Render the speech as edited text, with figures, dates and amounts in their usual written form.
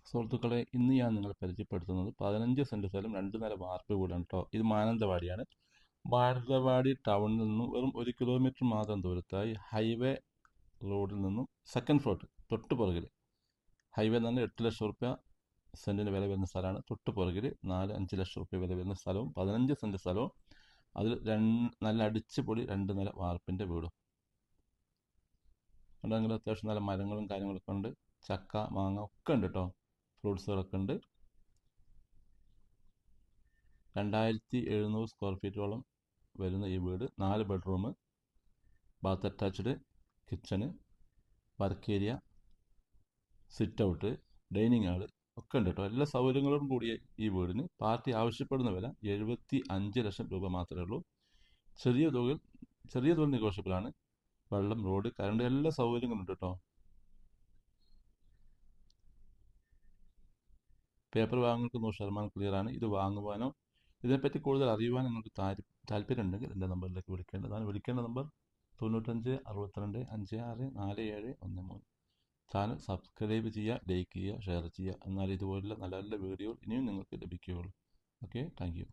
സുഹൃത്തുക്കളെ, ഇന്ന് ഞാൻ നിങ്ങളെ പരിചയപ്പെടുത്തുന്നത് 15 സെന്റ് സ്ഥലം 2 നില വാർപ്പ് വീടാണ് കേട്ടോ. ഇത് മാനന്തവാടിയാണ്. മാനന്തവാടി ടൗണിൽ നിന്നും വെറും 1 കിലോമീറ്റർ മാത്രം ദൂരത്തായി ഹൈവേ റോഡിൽ നിന്നും സെക്കൻഡ് ഫ്ലോർ തൊട്ട് പുറകിൽ ഹൈവേ നിന്ന് 8 ലക്ഷം റുപ്യ സെന്റിന് വില വരുന്ന സ്ഥലമാണ്. തൊട്ട് പുറകിൽ 4-5 ലക്ഷം റുപ്യ വില വരുന്ന സ്ഥലവും 15 സെന്റ് സ്ഥലവും അതിൽ നല്ല അടിച്ചുപൊളി 2 നില വാർപ്പിൻ്റെ വീടും. ഉണ്ടെങ്കിൽ അത്യാവശ്യം നല്ല മരങ്ങളും കാര്യങ്ങളൊക്കെ ഉണ്ട്. ചക്ക മാങ്ങ ഒക്കെ ഉണ്ട് കേട്ടോ. ഫ്രൂട്ട്സുകളൊക്കെ ഉണ്ട്. 2700 സ്ക്വയർ ഫീറ്റോളം വരുന്ന ഈ വീട് 4 bedroom, bath attached, kitchen, work area, sit out, dining hall ഒക്കെ ഉണ്ട് കേട്ടോ. എല്ലാ സൗകര്യങ്ങളും കൂടിയ ഈ വീടിന് പാർട്ടി ആവശ്യപ്പെടുന്ന വില 75 ലക്ഷം രൂപ മാത്രമേ ഉള്ളൂ. ചെറിയ തോതിൽ നെഗോഷ്യബിളാണ്. വെള്ളം, റോഡ്, കറണ്ട് എല്ലാ സൗകര്യങ്ങളും ഉണ്ട് കേട്ടോ. പേപ്പർ വാങ്ങുന്നവർക്ക് 100% ക്ലിയറാണ്. ഇത് വാങ്ങുവാനോ ഇതിനെപ്പറ്റി കൂടുതൽ അറിയുവാൻ നിങ്ങൾക്ക് താല്പര്യം ഉണ്ടെങ്കിൽ എൻ്റെ നമ്പറിലേക്ക് വിളിക്കേണ്ടതാണ്. വിളിക്കേണ്ട നമ്പർ 95 62 56 47 13. ചാനൽ സബ്സ്ക്രൈബ് ചെയ്യുക, ലൈക്ക് ചെയ്യുക, ഷെയർ ചെയ്യുക. എന്നാൽ ഇതുപോലുള്ള നല്ല നല്ല വീഡിയോ ഇനിയും നിങ്ങൾക്ക് ലഭിക്കുകയുള്ളൂ. Okay, thank you.